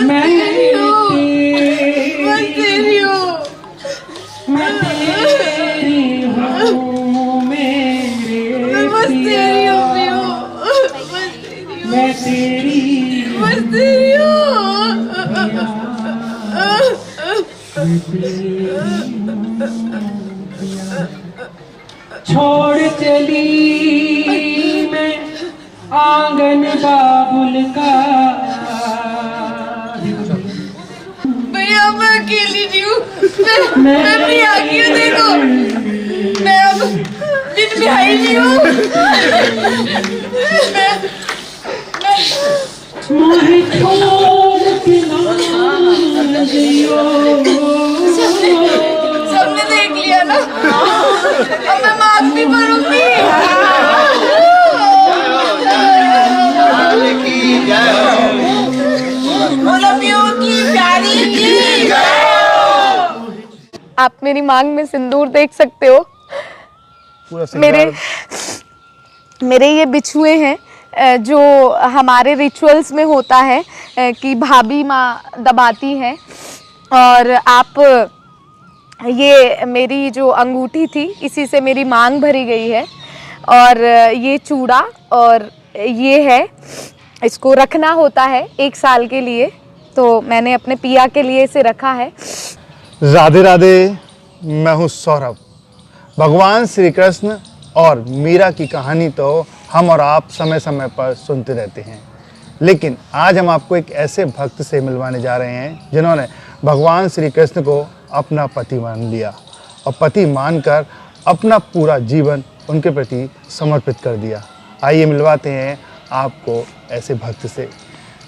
मैं तेरी हूँ, मैं तेरी हूँ, मैं तेरी हूँ मेरे बस तेरी पिया, हूँ, मैं तेरी बस तेरी हूँ। छोड़ चली मैं आंगन बाबुल का, भैया मैं अकेली नहीं हूँ, मैं भी आ गई हूँ। देखो मैं अब बिन बिहाई नहीं हूँ। मुझे छोड़ के ना जियो। सबने देख लिया ना, अब मैं माफ भी करूंगी। प्यारी की आप मेरी मांग में सिंदूर देख सकते हो। मेरे ये बिछुए हैं जो हमारे रिचुअल्स में होता है कि भाभी माँ दबाती है। और आप ये मेरी जो अंगूठी थी इसी से मेरी मांग भरी गई है। और ये चूड़ा और ये है, इसको रखना होता है 1 साल के लिए, तो मैंने अपने पिया के लिए इसे रखा है। राधे राधे, मैं हूँ सौरभ। भगवान श्री कृष्ण और मीरा की कहानी तो हम और आप समय समय पर सुनते रहते हैं, लेकिन आज हम आपको एक ऐसे भक्त से मिलवाने जा रहे हैं जिन्होंने भगवान श्री कृष्ण को अपना पति मान लिया और पति मानकर अपना पूरा जीवन उनके प्रति समर्पित कर दिया। आइए मिलवाते हैं आपको ऐसे भक्त से।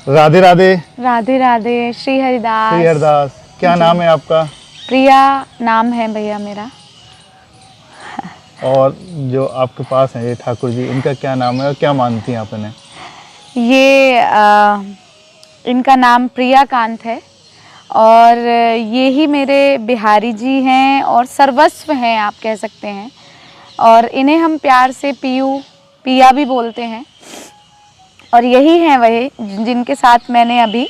राधे राधे। राधे राधे। श्री हरिदास। श्री हरिदास। क्या नाम है आपका? प्रिया नाम है भैया मेरा। और जो आपके पास है ये ठाकुर जी, इनका क्या नाम है और क्या मानती हैं आप इन्हें? ये इनका नाम प्रिया कांत है और ये ही मेरे बिहारी जी हैं और सर्वस्व हैं आप कह सकते हैं। और इन्हें हम प्यार से पिया भी बोलते हैं। और यही हैं वही जिनके साथ मैंने अभी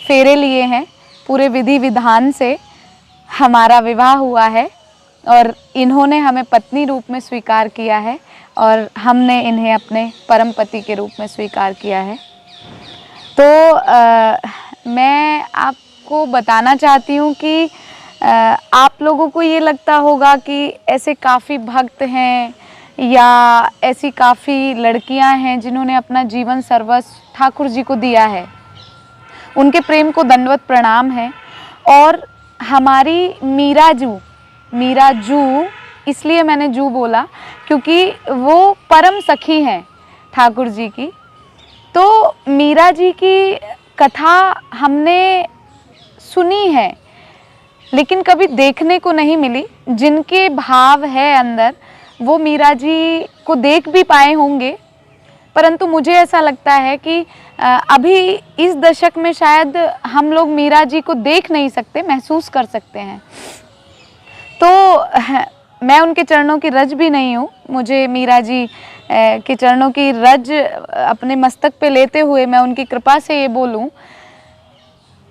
फेरे लिए हैं। पूरे विधि विधान से हमारा विवाह हुआ है और इन्होंने हमें पत्नी रूप में स्वीकार किया है और हमने इन्हें अपने परम पति के रूप में स्वीकार किया है। तो मैं आपको बताना चाहती हूँ कि आप लोगों को ये लगता होगा कि ऐसे काफ़ी भक्त हैं या ऐसी काफ़ी लड़कियां हैं जिन्होंने अपना जीवन सर्वस्व ठाकुर जी को दिया है। उनके प्रेम को दंडवत प्रणाम है। और हमारी मीरा जू इसलिए मैंने जू बोला क्योंकि वो परम सखी हैं ठाकुर जी की। तो मीरा जी की कथा हमने सुनी है लेकिन कभी देखने को नहीं मिली। जिनके भाव है अंदर वो मीरा जी को देख भी पाए होंगे, परंतु मुझे ऐसा लगता है कि अभी इस दशक में शायद हम लोग मीरा जी को देख नहीं सकते, महसूस कर सकते हैं। तो मैं उनके चरणों की रज भी नहीं हूँ। मुझे मीरा जी के चरणों की रज अपने मस्तक पे लेते हुए मैं उनकी कृपा से ये बोलूँ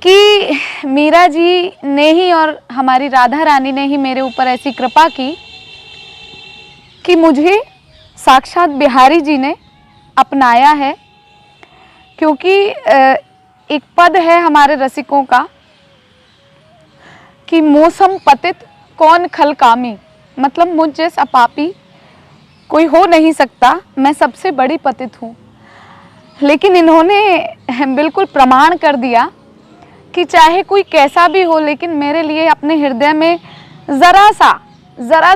कि मीरा जी ने ही और हमारी राधा रानी ने ही मेरे ऊपर ऐसी कृपा की कि मुझे साक्षात बिहारी जी ने अपनाया है। क्योंकि एक पद है हमारे रसिकों का कि मौसम पतित कौन खल कामी, मतलब मुझ जैसा पापी कोई हो नहीं सकता, मैं सबसे बड़ी पतित हूँ। लेकिन इन्होंने बिल्कुल प्रमाण कर दिया कि चाहे कोई कैसा भी हो लेकिन मेरे लिए अपने हृदय में ज़रा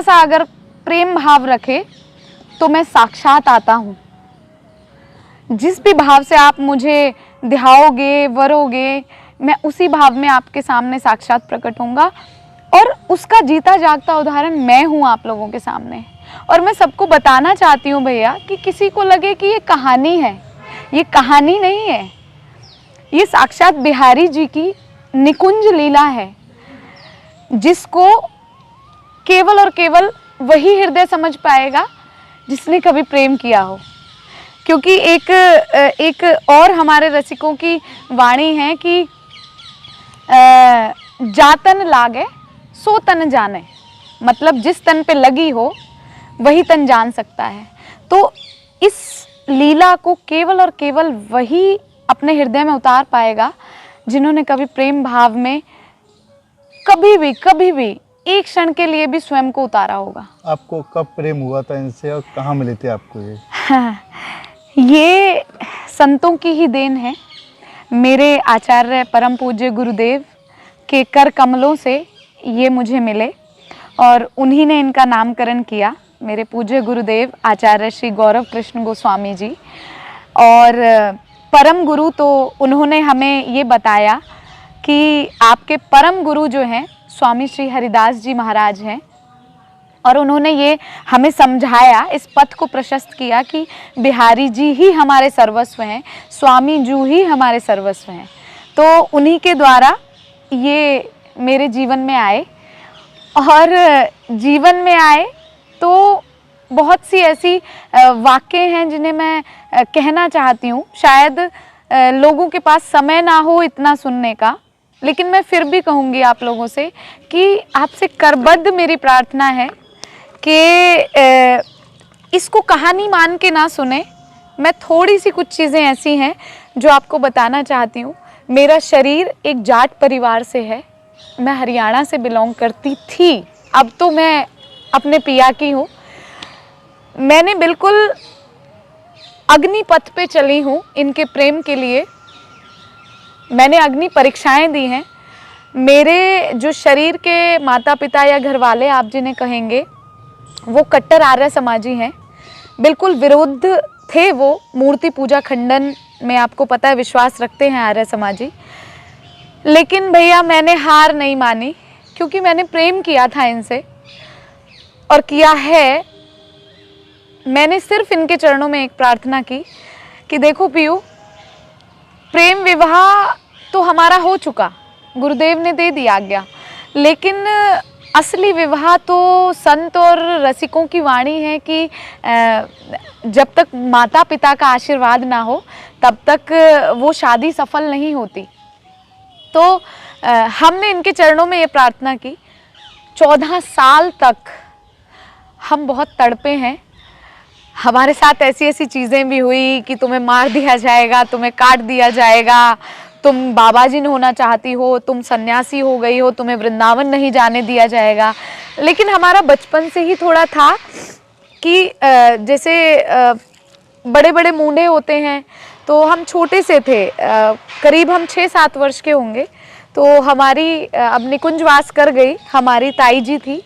सा अगर प्रेम भाव रखे तो मैं साक्षात आता हूँ। जिस भी भाव से आप मुझे ध्याओगे वरोगे मैं उसी भाव में आपके सामने साक्षात प्रकट होऊंगा। और उसका जीता जागता उदाहरण मैं हूँ आप लोगों के सामने। और मैं सबको बताना चाहती हूँ भैया कि किसी को लगे कि ये कहानी है, ये कहानी नहीं है, ये साक्षात बिहारी जी की निकुंज लीला है जिसको केवल और केवल वही हृदय समझ पाएगा जिसने कभी प्रेम किया हो। क्योंकि एक और हमारे रसिकों की वाणी है कि जातन लागे सो तन जाने, मतलब जिस तन पे लगी हो वही तन जान सकता है। तो इस लीला को केवल और केवल वही अपने हृदय में उतार पाएगा जिन्होंने कभी प्रेम भाव में कभी भी एक क्षण के लिए भी स्वयं को उतारा होगा। आपको कब प्रेम हुआ था इनसे और कहाँ मिले थे आपको ये? ये संतों की ही देन है। मेरे आचार्य परम पूज्य गुरुदेव के कर कमलों से ये मुझे मिले और उन्हीं ने इनका नामकरण किया, मेरे पूज्य गुरुदेव आचार्य श्री गौरव कृष्ण गोस्वामी जी। और परम गुरु तो उन्होंने हमें ये बताया कि आपके परम गुरु जो हैं स्वामी श्री हरिदास जी महाराज हैं, और उन्होंने ये हमें समझाया, इस पथ को प्रशस्त किया कि बिहारी जी ही हमारे सर्वस्व हैं, स्वामी जी ही हमारे सर्वस्व हैं। तो उन्हीं के द्वारा ये मेरे जीवन में आए, और जीवन में आए तो बहुत सी ऐसी वाक्य हैं जिन्हें मैं कहना चाहती हूँ। शायद लोगों के पास समय ना हो इतना सुनने का, लेकिन मैं फिर भी कहूँगी आप लोगों से कि आपसे करबद्ध मेरी प्रार्थना है कि इसको कहानी मान के ना सुने। मैं थोड़ी सी कुछ चीज़ें ऐसी हैं जो आपको बताना चाहती हूँ। मेरा शरीर एक जाट परिवार से है, मैं हरियाणा से बिलोंग करती थी, अब तो मैं अपने पिया की हूँ। मैंने बिल्कुल अग्निपथ पे चली हूँ इनके प्रेम के लिए। मैंने अग्नि परीक्षाएं दी हैं। मेरे जो शरीर के माता पिता या घर वाले आप जिन्हें कहेंगे, वो कट्टर आर्य समाजी हैं, बिल्कुल विरुद्ध थे वो मूर्ति पूजा खंडन में, आपको पता है विश्वास रखते हैं आर्य समाजी। लेकिन भैया मैंने हार नहीं मानी, क्योंकि मैंने प्रेम किया था इनसे और किया है। मैंने सिर्फ इनके चरणों में एक प्रार्थना की कि देखो पियू, प्रेम विवाह तो हमारा हो चुका, गुरुदेव ने दे दिया आज्ञा, लेकिन असली विवाह तो संत और रसिकों की वाणी है कि जब तक माता पिता का आशीर्वाद ना हो तब तक वो शादी सफल नहीं होती। तो हमने इनके चरणों में ये प्रार्थना की। 14 साल तक हम बहुत तड़पे हैं। हमारे साथ ऐसी ऐसी चीज़ें भी हुई कि तुम्हें मार दिया जाएगा, तुम्हें काट दिया जाएगा, तुम बाबा जी होना चाहती हो, तुम सन्यासी हो गई हो, तुम्हें वृंदावन नहीं जाने दिया जाएगा। लेकिन हमारा बचपन से ही थोड़ा था कि जैसे बड़े बड़े मूंढे होते हैं, तो हम छोटे से थे, करीब हम 6-7 वर्ष के होंगे। तो हमारी अब निकुंजवास कर गई हमारी ताई जी थी,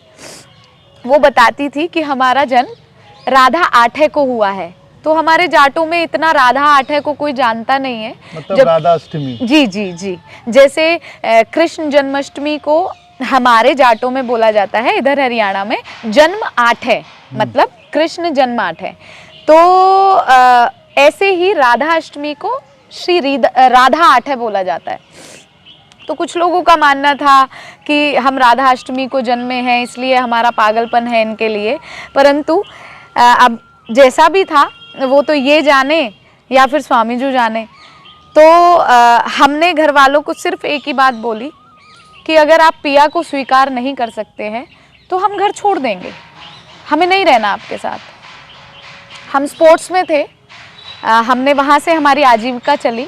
वो बताती थी कि हमारा जन्म राधा आठे को हुआ है। तो हमारे जाटों में इतना राधा आठे को कोई जानता नहीं है, मतलब राधा अष्टमी। जी जी जी, जैसे कृष्ण जन्माष्टमी को हमारे जाटों में बोला जाता है, इधर हरियाणा में जन्म आठ है, मतलब कृष्ण जन्म आठ है। तो ऐसे ही राधा अष्टमी को श्री राधा आठे बोला जाता है। तो कुछ लोगों का मानना था कि हम राधा अष्टमी को जन्मे हैं इसलिए हमारा पागलपन है इनके लिए, परंतु अब जैसा भी था वो तो ये जाने या फिर स्वामी जी जाने। तो हमने घर वालों को सिर्फ एक ही बात बोली कि अगर आप पिया को स्वीकार नहीं कर सकते हैं तो हम घर छोड़ देंगे, हमें नहीं रहना आपके साथ। हम स्पोर्ट्स में थे, हमने वहाँ से हमारी आजीविका चली,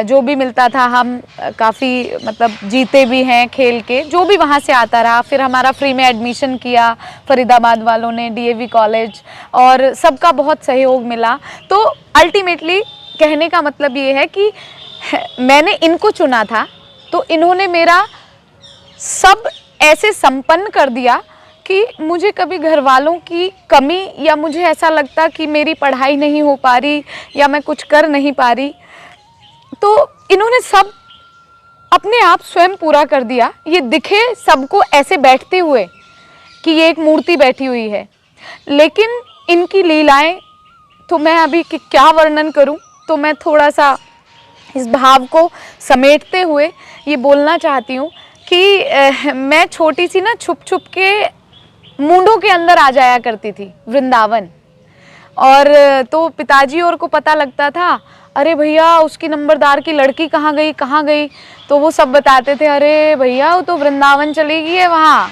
जो भी मिलता था हम काफ़ी मतलब जीते भी हैं खेल के, जो भी वहाँ से आता रहा। फिर हमारा फ्री में एडमिशन किया फरीदाबाद वालों ने, डीएवी कॉलेज, और सबका बहुत सहयोग मिला। तो अल्टीमेटली कहने का मतलब ये है कि मैंने इनको चुना था, तो इन्होंने मेरा सब ऐसे संपन्न कर दिया कि मुझे कभी घर वालों की कमी या मुझे ऐसा लगता कि मेरी पढ़ाई नहीं हो पा रही या मैं कुछ कर नहीं पा रही, तो इन्होंने सब अपने आप स्वयं पूरा कर दिया। ये दिखे सबको ऐसे बैठते हुए कि ये एक मूर्ति बैठी हुई है, लेकिन इनकी लीलाएं तो मैं अभी क्या वर्णन करूं। तो मैं थोड़ा सा इस भाव को समेटते हुए ये बोलना चाहती हूँ कि मैं छोटी सी ना छुप छुप के मूंढों के अंदर आ जाया करती थी वृंदावन, और तो पिताजी और को पता लगता था अरे भैया उसकी नंबरदार की लड़की कहाँ गई कहाँ गई, तो वो सब बताते थे अरे भैया वो तो वृंदावन चली गई है वहाँ।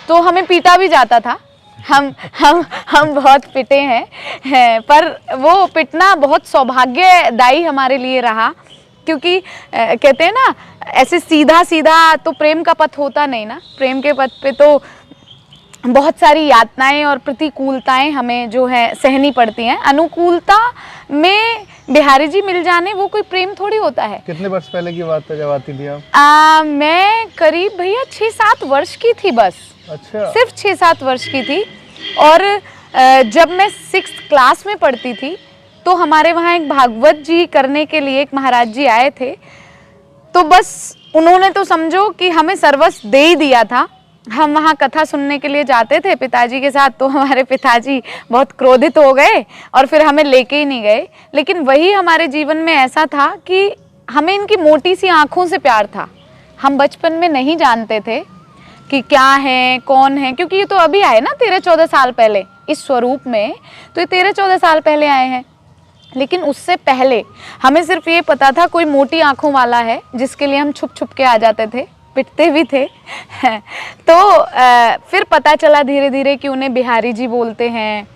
तो हमें पीटा भी जाता था, हम बहुत पिटे हैं, पर वो पिटना बहुत सौभाग्यदायी हमारे लिए रहा, क्योंकि कहते हैं ना ऐसे सीधा सीधा तो प्रेम का पथ होता नहीं ना, प्रेम के पथ पे तो बहुत सारी यातनाएं और प्रतिकूलताएं हमें जो है सहनी पड़ती हैं। अनुकूलता में बिहारी जी मिल जाने वो कोई प्रेम थोड़ी होता है। कितने वर्ष पहले की बात है जब आती थी आप? मैं करीब भैया 6-7 वर्ष की थी बस। अच्छा। सिर्फ 6-7 वर्ष की थी। और जब मैं 6th क्लास में पढ़ती थी तो हमारे वहाँ एक भागवत जी करने के लिए एक महाराज जी आए थे, तो बस उन्होंने तो समझो कि हमें सर्वस्व दे ही दिया था। हम वहाँ कथा सुनने के लिए जाते थे पिताजी के साथ, तो हमारे पिताजी बहुत क्रोधित हो गए और फिर हमें लेके ही नहीं गए। लेकिन वही हमारे जीवन में ऐसा था कि हमें इनकी मोटी सी आँखों से प्यार था। हम बचपन में नहीं जानते थे कि क्या है कौन है, क्योंकि ये तो अभी आए ना 13-14 साल पहले इस स्वरूप में, तो ये 13-14 साल पहले आए हैं। लेकिन उससे पहले हमें सिर्फ ये पता था कोई मोटी आँखों वाला है जिसके लिए हम छुप छुप के आ जाते थे, पिटते भी थे। तो फिर पता चला धीरे धीरे कि उन्हें बिहारी जी बोलते हैं।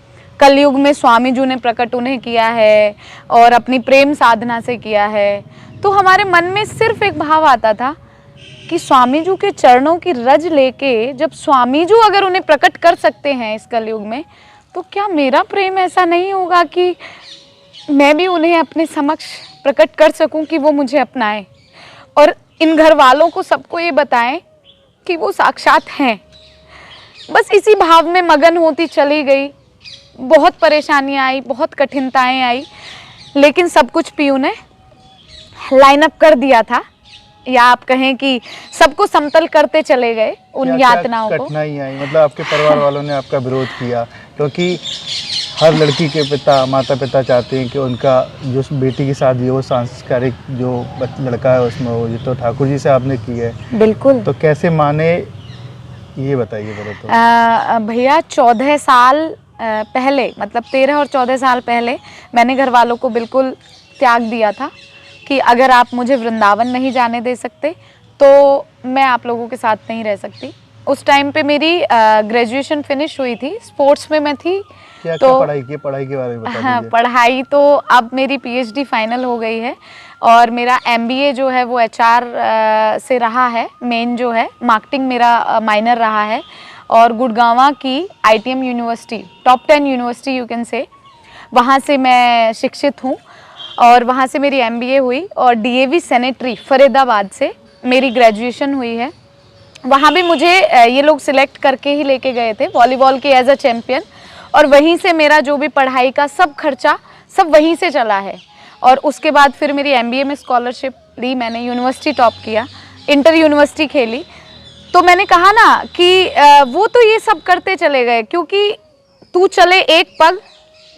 कलयुग में स्वामी जी ने प्रकट उन्हें किया है और अपनी प्रेम साधना से किया है। तो हमारे मन में सिर्फ एक भाव आता था कि स्वामी जी के चरणों की रज लेके जब स्वामी जी अगर उन्हें प्रकट कर सकते हैं इस कलयुग में, तो क्या मेरा प्रेम ऐसा नहीं होगा कि मैं भी उन्हें अपने समक्ष प्रकट कर सकूं कि वो मुझे अपनाएं और इन घर वालों को सबको ये बताएं कि वो साक्षात हैं। बस इसी भाव में मगन होती चली गई। बहुत परेशानियां आई, बहुत कठिनताएं आई, लेकिन सब कुछ पीयू ने लाइन अप कर दिया था, या आप कहें कि सबको समतल करते चले गए उन यातनाओं को। कठिनाई आई मतलब आपके परिवार वालों ने आपका विरोध किया, क्योंकि हर लड़की के पिता माता पिता चाहते हैं कि उनका जो बेटी की शादी है वो सांस्कारिक जो लड़का है उसमें हो। ये तो ठाकुर जी से आपने की है। बिल्कुल। तो कैसे माने ये बताइए पहले तो। भैया 14 साल पहले, मतलब 13 और 14 साल पहले मैंने घर वालों को बिल्कुल त्याग दिया था कि अगर आप मुझे वृंदावन नहीं जाने दे सकते तो मैं आप लोगों के साथ नहीं रह सकती। उस टाइम पे मेरी ग्रेजुएशन फिनिश हुई थी, स्पोर्ट्स में मैं थी। क्या तो पढ़ाई के बारे में बता दीजिए। हाँ, पढ़ाई तो अब मेरी पीएचडी फाइनल हो गई है और मेरा एमबीए जो है वो एचआर से रहा है। मेन जो है मार्केटिंग मेरा माइनर रहा है और गुड़गांव की ITM university, top 10 university you can say, वहाँ से मैं शिक्षित हूँ और वहाँ से मेरी एमबीए हुई और डीएवी सेनेटरी फरीदाबाद से मेरी ग्रेजुएशन हुई है। वहाँ भी मुझे ये लोग सिलेक्ट करके ही लेके गए थे वॉलीबॉल के एज अ चैम्पियन, और वहीं से मेरा जो भी पढ़ाई का सब खर्चा सब वहीं से चला है। और उसके बाद फिर मेरी एमबीए में स्कॉलरशिप ली, मैंने यूनिवर्सिटी टॉप किया, इंटर यूनिवर्सिटी खेली। तो मैंने कहा ना कि वो तो ये सब करते चले गए, क्योंकि तू चले एक पग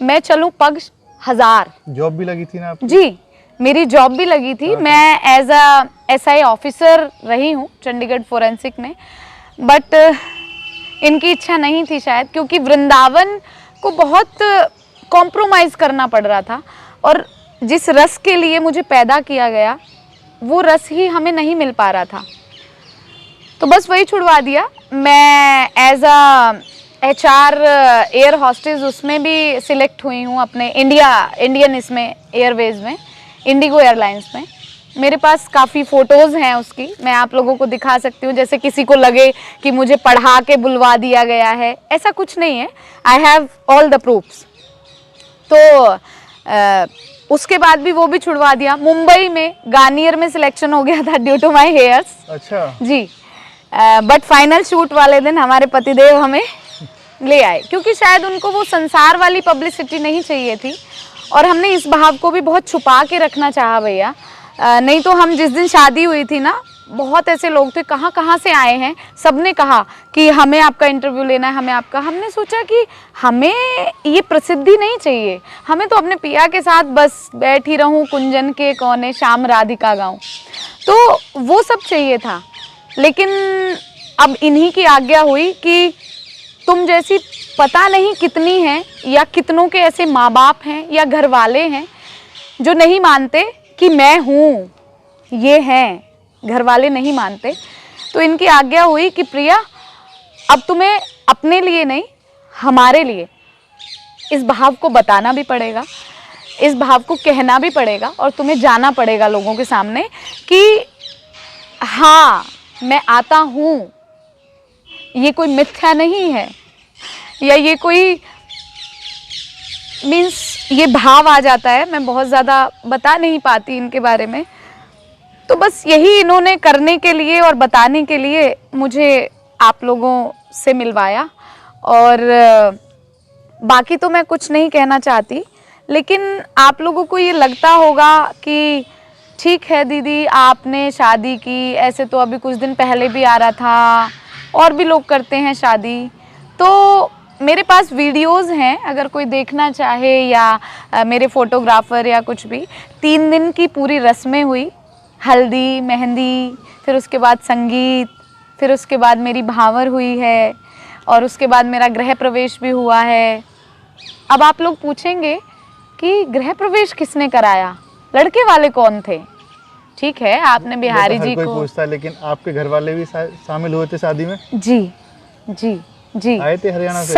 मैं चलूँ पग 1000। जॉब भी लगी थी ना आपकी? जी, मेरी जॉब भी लगी थी। मैं एज अ एसआई ऑफिसर रही हूँ चंडीगढ़ फोरेंसिक में, बट इनकी इच्छा नहीं थी शायद, क्योंकि वृंदावन को बहुत कॉम्प्रोमाइज़ करना पड़ रहा था और जिस रस के लिए मुझे पैदा किया गया वो रस ही हमें नहीं मिल पा रहा था। तो बस वही छुड़वा दिया। मैं as a HR air hostess उसमें भी सिलेक्ट हुई हूँ अपने इंडियन इसमें एयरवेज में, इंडिगो एयरलाइंस में। मेरे पास काफ़ी फ़ोटोज़ हैं उसकी, मैं आप लोगों को दिखा सकती हूँ। जैसे किसी को लगे कि मुझे पढ़ा के बुलवा दिया गया है, ऐसा कुछ नहीं है। I have all the proofs. तो उसके बाद भी वो भी छुड़वा दिया। मुंबई में गार्नियर में सिलेक्शन हो गया था ड्यू टू माई हेयर्स। अच्छा जी, बट फाइनल शूट वाले दिन हमारे पतिदेव हमें ले आए, क्योंकि शायद उनको वो संसार वाली पब्लिसिटी नहीं चाहिए थी और हमने इस भाव को भी बहुत छुपा के रखना चाहा भैया। नहीं तो हम जिस दिन शादी हुई थी ना, बहुत ऐसे लोग थे कहाँ कहाँ से आए हैं, सबने कहा कि हमें आपका इंटरव्यू लेना है, हमें आपका। हमने सोचा कि हमें ये प्रसिद्धि नहीं चाहिए, हमें तो अपने पिया के साथ बस बैठी रहूं कुंजन के कोने श्याम राधिका गाऊं, तो वो सब चाहिए था। लेकिन अब इन्हीं की आज्ञा हुई कि तुम जैसी पता नहीं कितनी हैं या कितनों के ऐसे माँ बाप हैं या घर वाले हैं जो नहीं मानते कि मैं हूँ, ये हैं, घर वाले नहीं मानते। तो इनकी आज्ञा हुई कि प्रिया अब तुम्हें अपने लिए नहीं, हमारे लिए इस भाव को बताना भी पड़ेगा, इस भाव को कहना भी पड़ेगा, और तुम्हें जाना पड़ेगा लोगों के सामने कि हाँ मैं आता हूँ, ये कोई मिथ्या नहीं है, या ये कोई मीन्स ये भाव आ जाता है। मैं बहुत ज़्यादा बता नहीं पाती इनके बारे में, तो बस यही इन्होंने करने के लिए और बताने के लिए मुझे आप लोगों से मिलवाया। और बाकी तो मैं कुछ नहीं कहना चाहती, लेकिन आप लोगों को ये लगता होगा कि ठीक है दीदी आपने शादी की, ऐसे तो अभी कुछ दिन पहले भी आ रहा था, और भी लोग करते हैं शादी। तो मेरे पास वीडियोस हैं, अगर कोई देखना चाहे, या मेरे फोटोग्राफर या कुछ भी। 3 दिन की पूरी रस्में हुई, हल्दी, मेहंदी, फिर उसके बाद संगीत, फिर उसके बाद मेरी भावर हुई है, और उसके बाद मेरा गृह प्रवेश भी हुआ है। अब आप लोग पूछेंगे कि गृह प्रवेश किसने कराया, लड़के वाले कौन थे? ठीक है, आपने बिहारी जी कोई को पूछता है, लेकिन आपके घर वाले भी शामिल हुए थे शादी में? जी जी जी, आए थे हरियाणा से?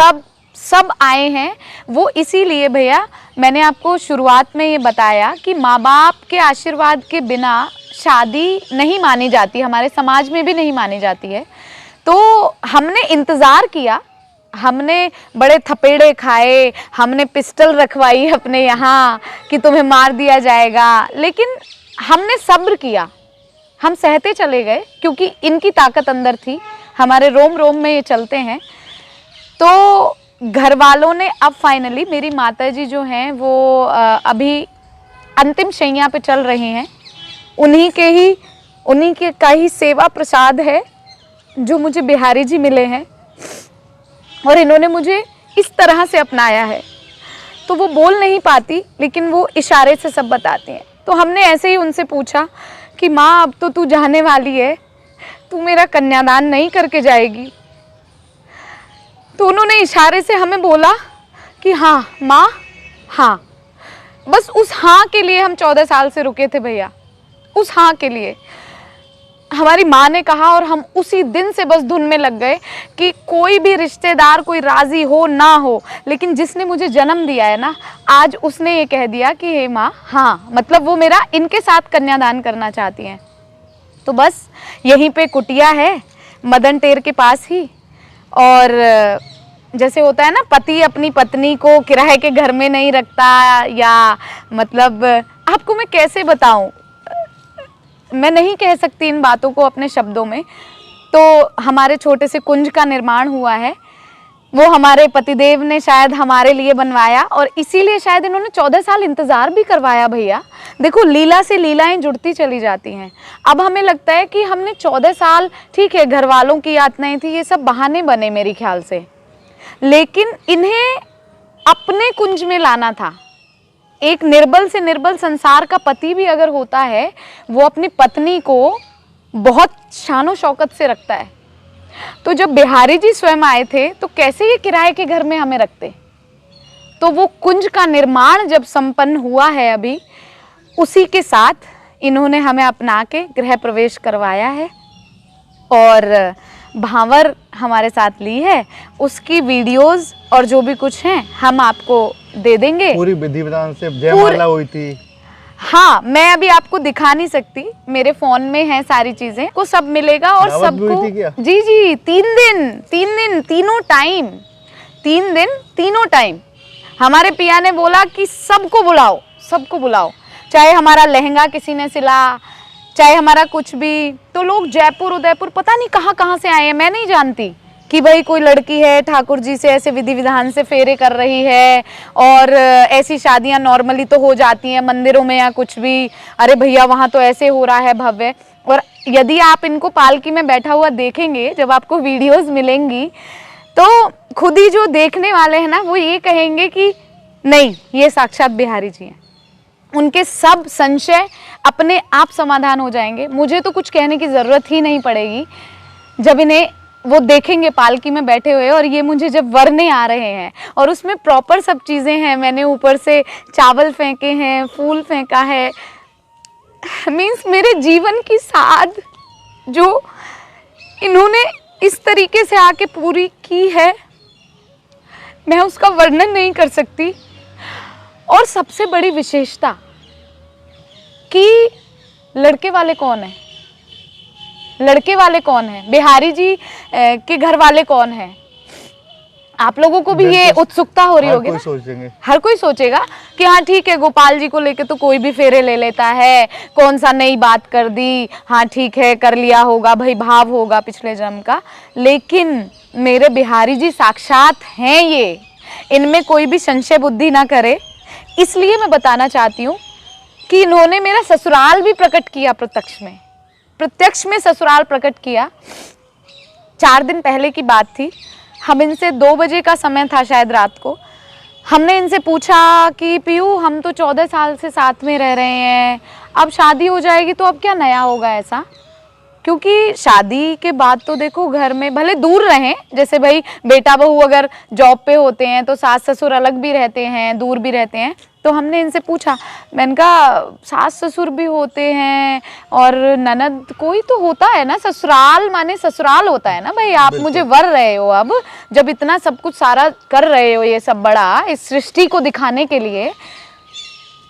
सब आए हैं। वो इसीलिए भैया मैंने आपको शुरुआत में ये बताया कि माँ बाप के आशीर्वाद के बिना शादी नहीं मानी जाती, हमारे समाज में भी नहीं मानी जाती है। तो हमने इंतज़ार किया, हमने बड़े थपेड़े खाए, हमने पिस्टल रखवाई अपने यहाँ कि तुम्हें मार दिया जाएगा, लेकिन हमने सब्र किया, हम सहते चले गए, क्योंकि इनकी ताकत अंदर थी, हमारे रोम रोम में ये चलते हैं। तो घर वालों ने अब फाइनली, मेरी माताजी जो हैं वो अभी अंतिम शैया पे चल रही हैं, उन्हीं के का ही सेवा प्रसाद है जो मुझे बिहारी जी मिले हैं, और इन्होंने मुझे इस तरह से अपनाया है। तो वो बोल नहीं पाती, लेकिन वो इशारे से सब बताती हैं। तो हमने ऐसे ही उनसे पूछा कि माँ अब तो तू जाने वाली है, तू मेरा कन्यादान नहीं करके जाएगी? तो उन्होंने इशारे से हमें बोला कि हाँ माँ हाँ। बस उस हाँ के लिए हम 14 साल से रुके थे भैया, उस हाँ के लिए हमारी माँ ने कहा, और हम उसी दिन से बस धुन में लग गए कि कोई भी रिश्तेदार कोई राज़ी हो ना हो, लेकिन जिसने मुझे जन्म दिया है ना, आज उसने ये कह दिया कि हे माँ हाँ, मतलब वो मेरा इनके साथ कन्यादान करना चाहती हैं। तो बस यहीं पे कुटिया है, मदन टेर के पास ही। और जैसे होता है ना, पति अपनी पत्नी को किराए के घर में नहीं रखता, या मतलब आपको मैं कैसे बताऊं, मैं नहीं कह सकती इन बातों को अपने शब्दों में। तो हमारे छोटे से कुंज का निर्माण हुआ है, वो हमारे पतिदेव ने शायद हमारे लिए बनवाया, और इसीलिए शायद इन्होंने 14 साल इंतज़ार भी करवाया भैया। देखो लीला से लीलाएं जुड़ती चली जाती हैं। अब हमें लगता है कि हमने 14 साल, ठीक है घर वालों की यातनाएं थी, ये सब बहाने बने मेरे ख्याल से, लेकिन इन्हें अपने कुंज में लाना था। एक निर्बल से निर्बल संसार का पति भी अगर होता है, वो अपनी पत्नी को बहुत शानो शौकत से रखता है। तो जब बिहारी जी स्वयं आए थे, तो कैसे ये किराए के घर में हमें रखते? तो वो कुंज का निर्माण जब संपन्न हुआ है अभी, उसी के साथ इन्होंने हमें अपना के गृह प्रवेश करवाया है, और भावर हमारे साथ ली है। उसकी वीडियोस और जो भी कुछ हैं हम आपको दे देंगे। पूरी विधि विधान से जयमाला हुई थी? हाँ, मैं अभी आपको दिखा नहीं सकती, मेरे फोन में है सारी चीजें, को सब मिलेगा। और सबको जी जी 3 दिन तीनों टाइम, 3 दिन तीनों टाइम। हमारे पिया ने बोला कि सबको बुलाओ, चाहे हमारा लहंगा किसी ने सिला, चाहे हमारा कुछ भी। तो लोग जयपुर उदयपुर पता नहीं कहाँ से आए हैं, मैं नहीं जानती कि भाई कोई लड़की है ठाकुर जी से ऐसे विधि विधान से फेरे कर रही है, और ऐसी शादियां नॉर्मली तो हो जाती हैं मंदिरों में या कुछ भी। अरे भैया वहाँ तो ऐसे हो रहा है भव्य। और यदि आप इनको पालकी में बैठा हुआ देखेंगे, जब आपको वीडियोस मिलेंगी, तो खुद ही जो देखने वाले हैं ना, वो ये कहेंगे कि नहीं, ये साक्षात बिहारी जी हैं। उनके सब संशय अपने आप समाधान हो जाएंगे। मुझे तो कुछ कहने की ज़रूरत ही नहीं पड़ेगी। जब इन्हें वो देखेंगे पालकी में बैठे हुए और ये मुझे जब वरने आ रहे हैं और उसमें प्रॉपर सब चीज़ें हैं, मैंने ऊपर से चावल फेंके हैं, फूल फेंका है, मीन्स मेरे जीवन की साध जो इन्होंने इस तरीके से आके पूरी की है, मैं उसका वर्णन नहीं कर सकती। और सबसे बड़ी विशेषता कि लड़के वाले कौन है, लड़के वाले कौन है, बिहारी जी के घर वाले कौन है। आप लोगों को भी ये उत्सुकता हो रही होगी ना, सोचेंगे, हर कोई सोचेगा कि हाँ ठीक है, गोपाल जी को लेके तो कोई भी फेरे ले लेता है, कौन सा नई बात कर दी, हाँ ठीक है कर लिया होगा भाई, भाव होगा पिछले जन्म का। लेकिन मेरे बिहारी जी साक्षात हैं ये, इनमें कोई भी संशय बुद्धि ना करे। इसलिए मैं बताना चाहती हूँ कि इन्होंने मेरा ससुराल भी प्रकट किया, प्रत्यक्ष में ससुराल प्रकट किया। 4 दिन पहले की बात थी, हम इनसे 2 बजे का समय था शायद रात को, हमने इनसे पूछा कि पीयू हम तो 14 साल से साथ में रह रहे हैं, अब शादी हो जाएगी तो अब क्या नया होगा ऐसा। क्योंकि शादी के बाद तो देखो घर में भले दूर रहें, जैसे भाई बेटा बहू अगर जॉब पे होते हैं तो सास ससुर अलग भी रहते हैं, दूर भी रहते हैं। तो हमने इनसे पूछा, मैंने कहा सास ससुर भी होते हैं और ननद कोई तो होता है ना, ससुराल माने ससुराल होता है ना भाई, आप मुझे वर रहे हो अब, जब इतना सब कुछ सारा कर रहे हो ये सब बड़ा इस सृष्टि को दिखाने के लिए।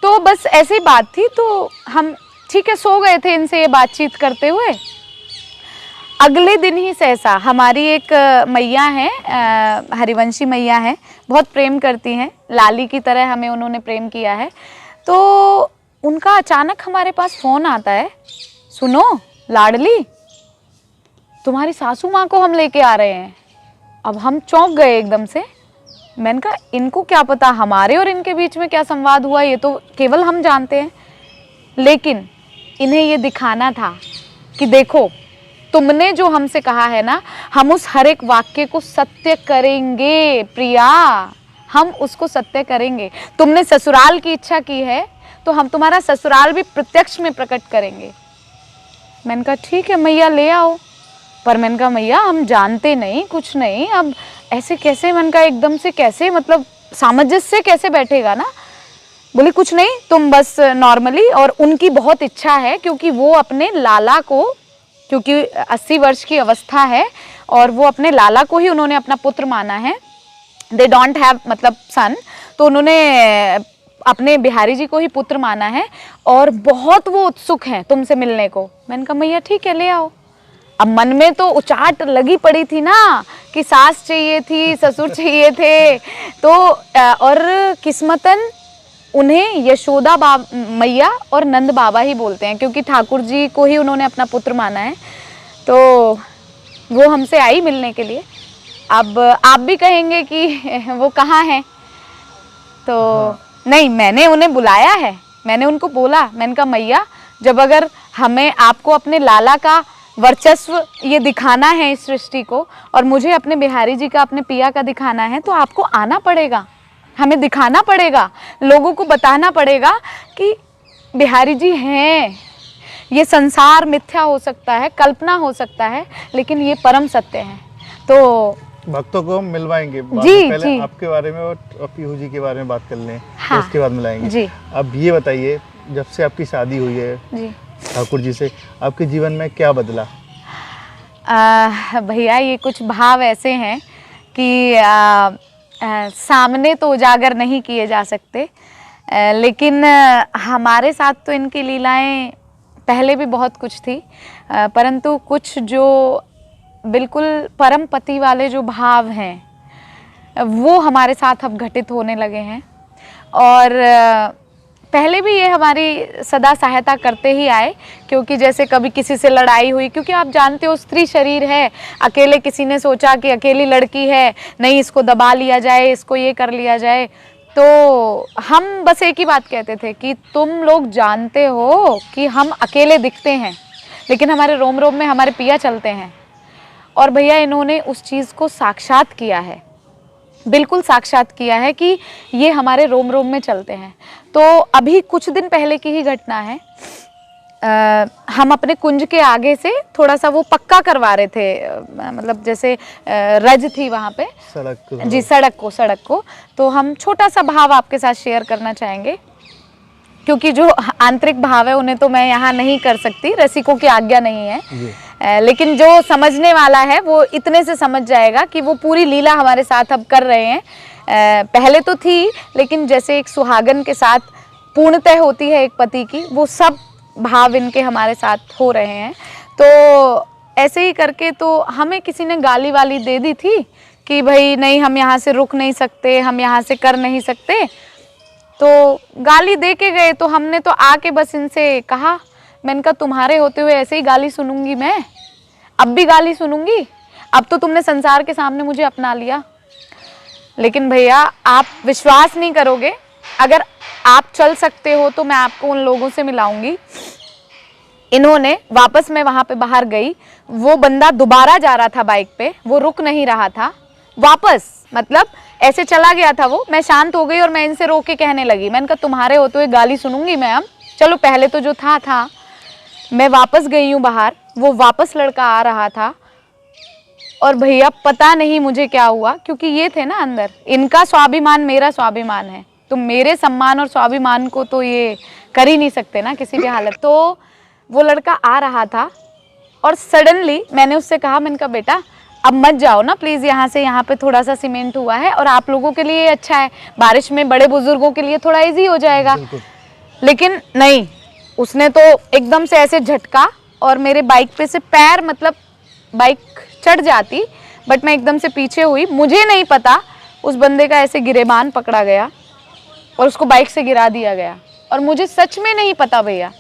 तो बस ऐसी बात थी, तो हम ठीक है सो गए थे इनसे ये बातचीत करते हुए। अगले दिन ही सहसा हमारी एक मैया है, हरिवंशी मैया है, बहुत प्रेम करती हैं, लाली की तरह हमें उन्होंने प्रेम किया है। तो उनका अचानक हमारे पास फ़ोन आता है, सुनो लाडली तुम्हारी सासू माँ को हम लेके आ रहे हैं। अब हम चौंक गए एकदम से। मैंने कहा इनको क्या पता हमारे और इनके बीच में क्या संवाद हुआ, ये तो केवल हम जानते हैं। लेकिन इन्हें ये दिखाना था कि देखो तुमने जो हमसे कहा है ना, हम उस हर एक वाक्य को सत्य करेंगे प्रिया, हम उसको सत्य करेंगे। तुमने ससुराल की इच्छा की है तो हम तुम्हारा ससुराल भी प्रत्यक्ष में प्रकट करेंगे। मैंने कहा ठीक है मैया ले आओ। पर मैंने कहा मैया हम जानते नहीं कुछ नहीं, अब ऐसे कैसे, मैंने कहा एकदम से कैसे, मतलब सामंजस्य कैसे बैठेगा ना। बोली कुछ नहीं, तुम बस नॉर्मली, और उनकी बहुत इच्छा है क्योंकि वो अपने लाला को, क्योंकि 80 वर्ष की अवस्था है और वो अपने लाला को ही उन्होंने अपना पुत्र माना है, दे डोंट हैव मतलब सन, तो उन्होंने अपने बिहारी जी को ही पुत्र माना है और बहुत वो उत्सुक हैं तुमसे मिलने को। मैंने कहा मैया ठीक है ले आओ। अब मन में तो उचाट लगी पड़ी थी ना कि सास चाहिए थी, ससुर चाहिए थे, तो और किस्मतन उन्हें यशोदा मैया और नंद बाबा ही बोलते हैं क्योंकि ठाकुर जी को ही उन्होंने अपना पुत्र माना है। तो वो हमसे आई मिलने के लिए। अब आप भी कहेंगे कि वो कहाँ हैं, तो नहीं, मैंने उन्हें बुलाया है, मैंने उनको बोला, मैंने कहा मैया जब अगर हमें आपको अपने लाला का वर्चस्व ये दिखाना है इस सृष्टि को और मुझे अपने बिहारी जी का, अपने पिया का दिखाना है, तो आपको आना पड़ेगा, हमें दिखाना पड़ेगा, लोगों को बताना पड़ेगा कि बिहारी जी हैं। ये संसार मिथ्या हो सकता है, कल्पना हो सकता है, लेकिन ये परम सत्य है। तो भक्तों को हम मिलवाएंगे जी, पहले जी। आपके बारे में और पीहू जी के बारे में बात कर लें, हाँ, तो उसके बाद मिलाएंगे जी। अब ये बताइए, जब से आपकी शादी हुई है जी ठाकुर जी से, आपके जीवन में क्या बदला? भैया ये कुछ भाव ऐसे हैं कि सामने तो उजागर नहीं किए जा सकते, लेकिन हमारे साथ तो इनकी लीलाएं पहले भी बहुत कुछ थी, परंतु कुछ जो बिल्कुल परम पति वाले जो भाव हैं वो हमारे साथ अब घटित होने लगे हैं। और पहले भी ये हमारी सदा सहायता करते ही आए, क्योंकि जैसे कभी किसी से लड़ाई हुई, क्योंकि आप जानते हो स्त्री शरीर है, अकेले किसी ने सोचा कि अकेली लड़की है, नहीं इसको दबा लिया जाए, इसको ये कर लिया जाए, तो हम बस एक ही बात कहते थे कि तुम लोग जानते हो कि हम अकेले दिखते हैं, लेकिन हमारे रोम रोम में हमारे पिया चलते हैं। और भैया इन्होंने उस चीज़ को साक्षात किया है, बिल्कुल साक्षात किया है कि ये हमारे रोम रोम में चलते हैं। तो अभी कुछ दिन पहले की ही घटना है, हम अपने कुंज के आगे से थोड़ा सा वो पक्का करवा रहे थे, मतलब जैसे रज थी वहाँ पे, सड़क जी सड़क को। तो हम छोटा सा भाव आपके साथ शेयर करना चाहेंगे, क्योंकि जो आंतरिक भाव है उन्हें तो मैं यहाँ नहीं कर सकती, रसिकों की आज्ञा नहीं है। लेकिन जो समझने वाला है वो इतने से समझ जाएगा कि वो पूरी लीला हमारे साथ अब कर रहे हैं। पहले तो थी, लेकिन जैसे एक सुहागन के साथ पूर्णतः होती है एक पति की, वो सब भाव इनके हमारे साथ हो रहे हैं। तो ऐसे ही करके तो हमें किसी ने गाली वाली दे दी थी कि भाई नहीं, हम यहाँ से रुक नहीं सकते, हम यहाँ से कर नहीं सकते। तो गाली दे के गए, तो हमने तो आके बस इनसे कहा, मैंने कहा तुम्हारे होते हुए ऐसे ही गाली सुनूंगी मैं, अब भी गाली सुनूंगी। अब तो तुमने संसार के सामने मुझे अपना लिया, लेकिन भैया आप विश्वास नहीं करोगे, अगर आप चल सकते हो तो मैं आपको उन लोगों से मिलाऊंगी। इन्होंने वापस, मैं वहां पे बाहर गई, वो बंदा दोबारा जा रहा था बाइक पे, वो रुक नहीं रहा था, वापस मतलब ऐसे चला गया था वो। मैं शांत हो गई और मैं इनसे रोक के कहने लगी, मैंने कहा तुम्हारे होते हुए गाली सुनूंगी मैं अब, चलो पहले तो जो था। मैं वापस गई हूँ बाहर, वो वापस लड़का आ रहा था, और भैया पता नहीं मुझे क्या हुआ, क्योंकि ये थे ना अंदर, इनका स्वाभिमान मेरा स्वाभिमान है, तो मेरे सम्मान और स्वाभिमान को तो ये कर ही नहीं सकते ना किसी भी हालत। तो वो लड़का आ रहा था और सडनली मैंने उससे कहा, मैंने कहा बेटा अब मत जाओ ना प्लीज़ यहाँ से, यहाँ पे थोड़ा सा सीमेंट हुआ है और आप लोगों के लिए अच्छा है, बारिश में बड़े बुजुर्गों के लिए थोड़ा इजी हो जाएगा। लेकिन नहीं, उसने तो एकदम से ऐसे झटका और मेरे बाइक पे से पैर, मतलब बाइक चढ़ जाती, बट मैं एकदम से पीछे हुई। मुझे नहीं पता उस बंदे का ऐसे गिरेबान पकड़ा गया और उसको बाइक से गिरा दिया गया। और मुझे सच में नहीं पता भैया,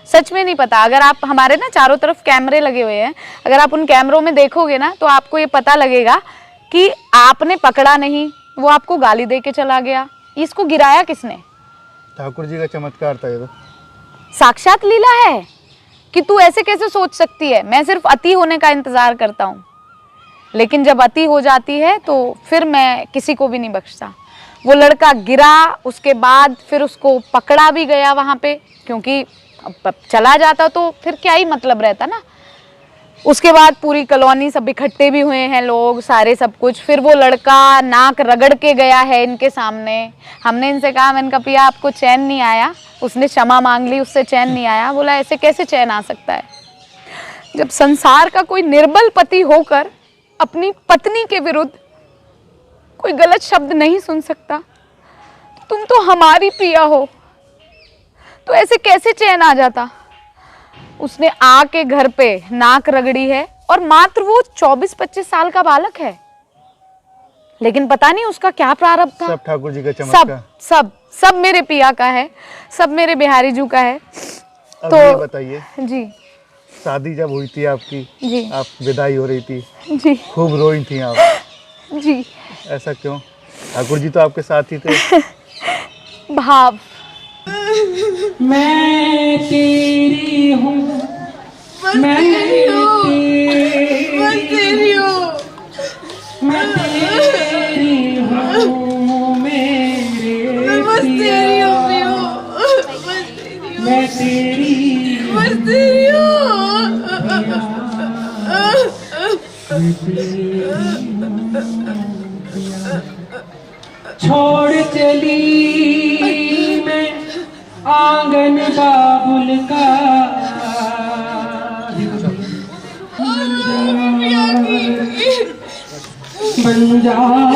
सच में नहीं पता। अगर आप, हमारे ना चारों तरफ कैमरे लगे हुए हैं, अगर आप उन कैमरों में देखोगे ना तो आपको ये पता लगेगा कि आपने पकड़ा नहीं, वो आपको गाली दे के चला गया। इसको गिराया किसने? ठाकुर जी का चमत्कार था ये तो। साक्षात लीला है कि तू ऐसे कैसे सोच सकती है। मैं सिर्फ अति होने का इंतजार करता हूँ, लेकिन जब अति हो जाती है तो फिर मैं किसी को भी नहीं बख्शता। वो लड़का गिरा, उसके बाद फिर उसको पकड़ा भी गया वहाँ पे, क्योंकि अब चला जाता तो फिर क्या ही मतलब रहता ना। उसके बाद पूरी कॉलोनी सब इकट्ठे भी हुए हैं लोग सारे, सब कुछ। फिर वो लड़का नाक रगड़ के गया है इनके सामने। हमने इनसे कहा, मैंने कहा पिया आपको चैन नहीं आया? उसने क्षमा मांग ली, उससे चैन नहीं आया। बोला ऐसे कैसे चैन आ सकता है, जब संसार का कोई निर्बल पति होकर अपनी पत्नी के विरुद्ध कोई गलत शब्द नहीं सुन सकता। तुम तो हमारी पिया हो, तो ऐसे कैसे चैन आ जाता। उसने आके घर पे नाक रगड़ी है, और मात्र वो 24-25 साल का बालक है, लेकिन पता नहीं उसका क्या प्रारब्ध था। सब ठाकुर जी का चमत्कार, सब मेरे पिया का है, सब मेरे बिहारी जू का है। अब तो ये बताइए जी, शादी जब हुई थी आपकी, जी, आप विदाई हो रही थी, जी, खूब रोई थी आप, जी। ऐसा क्यों? ठाकुर जी तो आपके साथ ही थे। भाव, मैं तेरी हूँ, मैं तेरी हूँ, मैं तेरी हूँ, मेरे पिया, मैं तेरी छोड़ चली मैं आंगन बाबुल का, बंजार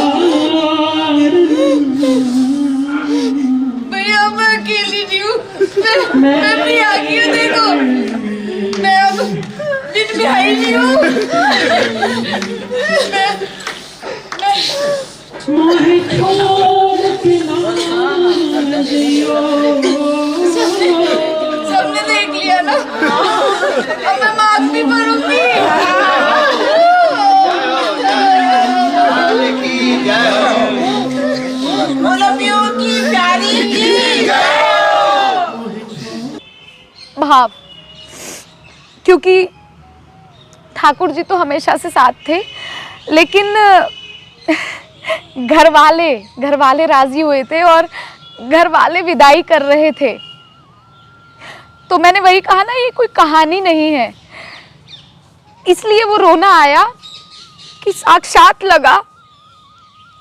भैया मैं अकेली नहीं हूँ, मैं भी आ गई हूँ। देखो मैं अब दिन में आई नहीं हूँ। मोहे छोड़ के ना जियो। सबने देख लिया ना, अब मैं माफ भी करूँगी। की प्यारी की भाव, क्योंकि ठाकुर जी तो हमेशा से साथ थे, लेकिन घर वाले राजी हुए थे और घर वाले विदाई कर रहे थे। तो मैंने वही कहा ना, ये कोई कहानी नहीं है। इसलिए वो रोना आया कि साक्षात लगा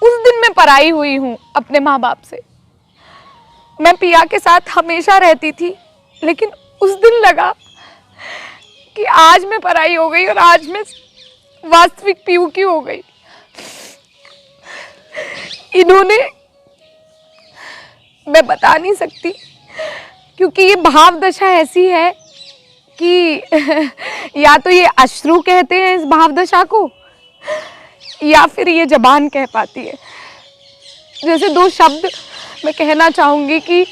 उस दिन मैं पराई हुई हूँ अपने माँ बाप से। मैं पिया के साथ हमेशा रहती थी, लेकिन उस दिन लगा कि आज मैं पराई हो गई और आज मैं वास्तविक पीयू की हो गई। इन्होंने, मैं बता नहीं सकती, क्योंकि ये भाव दशा ऐसी है कि या तो ये अश्रु कहते हैं इस भाव दशा को, या फिर ये जबान कह पाती है। जैसे दो शब्द मैं कहना चाहूंगी कि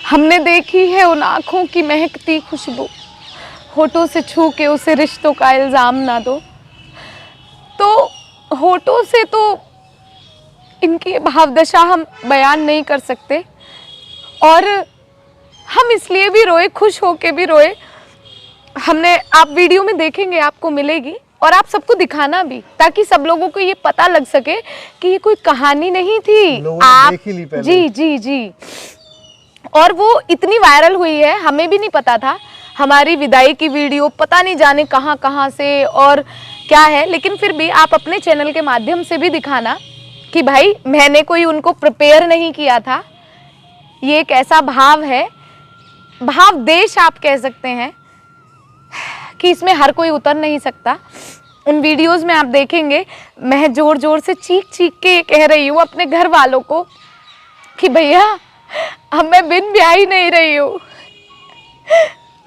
हमने देखी है उन आँखों की महकती खुशबू, होठों से छू के उसे रिश्तों का इल्ज़ाम ना दो। तो होठों से तो इनकी भावदशा हम बयान नहीं कर सकते, और हम इसलिए भी रोए, खुश होके भी रोए। हमने, आप वीडियो में देखेंगे, आपको मिलेगी, और आप सबको दिखाना भी, ताकि सब लोगों को ये पता लग सके कि ये कोई कहानी नहीं थी। लोगों ने आप देख ही ली पहले। जी जी जी। और वो इतनी वायरल हुई है, हमें भी नहीं पता था। हमारी विदाई की वीडियो पता नहीं जाने कहाँ कहाँ से और क्या है, लेकिन फिर भी आप अपने चैनल के माध्यम से भी दिखाना कि भाई मैंने कोई उनको प्रिपेयर नहीं किया था। ये एक ऐसा भाव है, भाव देश आप कह सकते हैं, कि इसमें हर कोई उतर नहीं सकता। उन वीडियोस में आप देखेंगे मैं जोर जोर से चीख चीख के ये कह रही हूँ अपने घर वालों को कि भैया अब मैं बिन ब्याही नहीं रही हूँ।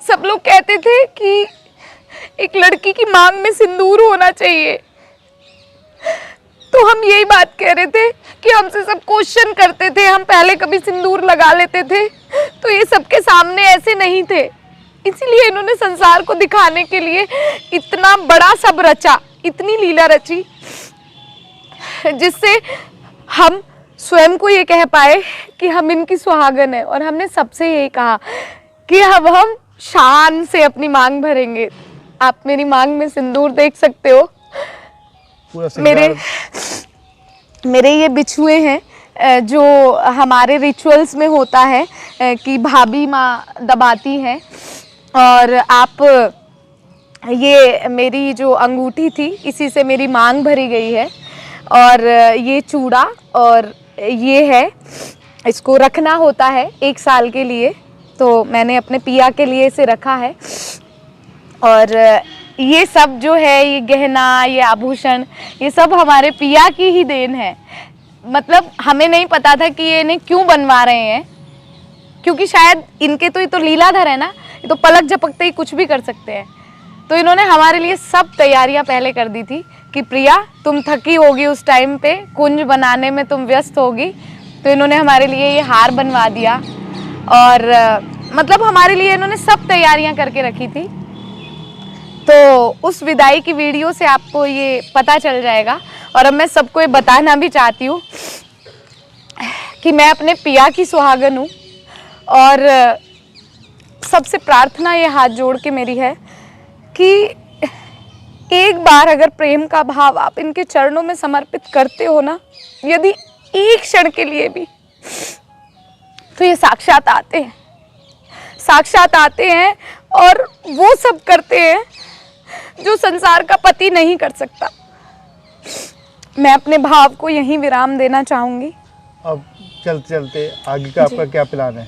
सब लोग कहते थे कि एक लड़की की मांग में सिंदूर होना चाहिए, तो हम यही बात कह रहे थे कि हमसे सब क्वेश्चन करते थे, हम पहले कभी सिंदूर लगा लेते थे, तो ये सबके सामने ऐसे नहीं थे। इसीलिए इन्होंने संसार को दिखाने के लिए इतना बड़ा सब रचा, इतनी लीला रची, जिससे हम स्वयं को ये कह पाए कि हम इनकी सुहागन है। और हमने सबसे यही कहा कि अब हम शान से अपनी मांग भरेंगे। आप मेरी मांग में सिंदूर देख सकते हो। मेरे ये बिछुए हैं जो हमारे रिचुअल्स में होता है कि भाभी माँ दबाती हैं, और आप, ये मेरी जो अंगूठी थी इसी से मेरी मांग भरी गई है। और ये चूड़ा और ये है, इसको रखना होता है 1 साल के लिए, तो मैंने अपने पिया के लिए इसे रखा है। और ये सब जो है, ये गहना, ये आभूषण, ये सब हमारे पिया की ही देन है। मतलब हमें नहीं पता था कि ये इन्हें क्यों बनवा रहे हैं, क्योंकि शायद इनके तो ये तो लीलाधर है ना, ये तो पलक झपकते ही कुछ भी कर सकते हैं। तो इन्होंने हमारे लिए सब तैयारियां पहले कर दी थी कि प्रिया तुम थकी होगी उस टाइम पे, कुंज बनाने में तुम व्यस्त होगी, तो इन्होंने हमारे लिए ये हार बनवा दिया। और मतलब हमारे लिए इन्होंने सब तैयारियां करके रखी थी। तो उस विदाई की वीडियो से आपको ये पता चल जाएगा। और अब मैं सबको ये बताना भी चाहती हूँ कि मैं अपने पिया की सुहागन हूँ, और सबसे प्रार्थना ये हाथ जोड़ के मेरी है कि एक बार अगर प्रेम का भाव आप इनके चरणों में समर्पित करते हो ना, यदि एक क्षण के लिए भी, तो ये साक्षात आते हैं और वो सब करते हैं जो संसार का पति नहीं कर सकता। मैं अपने भाव को यहीं विराम देना चाहूंगी। अब चलते चलते आगे का आपका क्या प्लान है?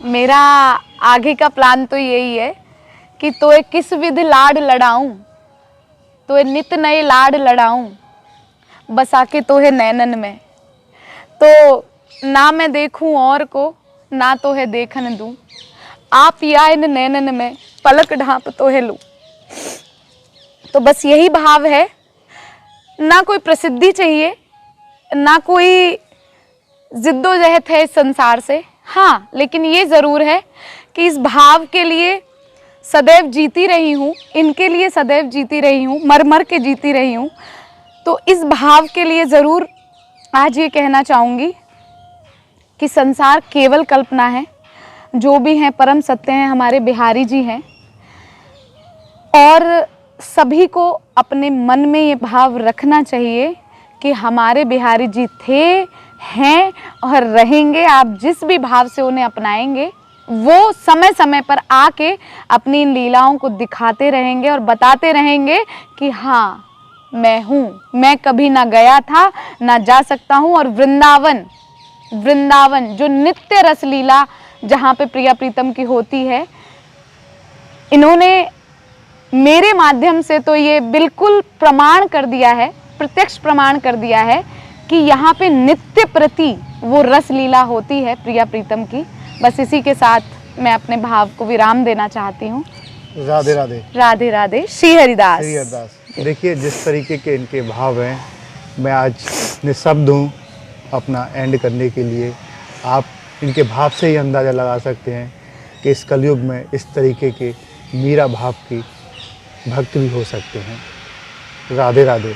मेरा आगे का प्लान तो यही है कि तोए किस विध लाड लड़ाऊं, तोए नित नए लाड लड़ाऊं, बसा के तोहे नैनन में, तो ना मैं देखूं और को, ना तोहे देखन दूं, आप या इन नैनन में पलक ढांप तोहे लूं। तो बस यही भाव है, ना कोई प्रसिद्धि चाहिए, ना कोई जिद्दोजहद है इस संसार से। हाँ, लेकिन ये ज़रूर है कि इस भाव के लिए सदैव जीती रही हूँ, इनके लिए सदैव जीती रही हूँ, मर मर के जीती रही हूँ। तो इस भाव के लिए ज़रूर आज ये कहना चाहूँगी कि संसार केवल कल्पना है, जो भी हैं परम सत्य हैं हमारे बिहारी जी हैं। और सभी को अपने मन में ये भाव रखना चाहिए कि हमारे बिहारी जी थे, हैं और रहेंगे। आप जिस भी भाव से उन्हें अपनाएंगे वो समय समय पर आके अपनी इन लीलाओं को दिखाते रहेंगे और बताते रहेंगे कि हाँ मैं हूँ, मैं कभी ना गया था ना जा सकता हूँ। और वृंदावन, वृंदावन जो नित्य रस लीला जहाँ पे प्रिया प्रीतम की होती है, इन्होंने मेरे माध्यम से तो ये बिल्कुल प्रमाण कर दिया है, प्रत्यक्ष प्रमाण कर दिया है कि यहाँ पे नित्य प्रति वो रस लीला होती है प्रिया प्रीतम की। बस इसी के साथ मैं अपने भाव को विराम देना चाहती हूँ। राधे राधे। राधे राधे। श्री हरिदास। श्री हरिदास। देखिए जिस तरीके के इनके भाव हैं, मैं आज निःशब्द हूँ अपना एंड करने के लिए। आप इनके भाव से ही अंदाज़ा लगा सकते हैं कि इस कलयुग में इस तरीके के मीरा भाव की भक्त भी हो सकते हैं। राधे राधे।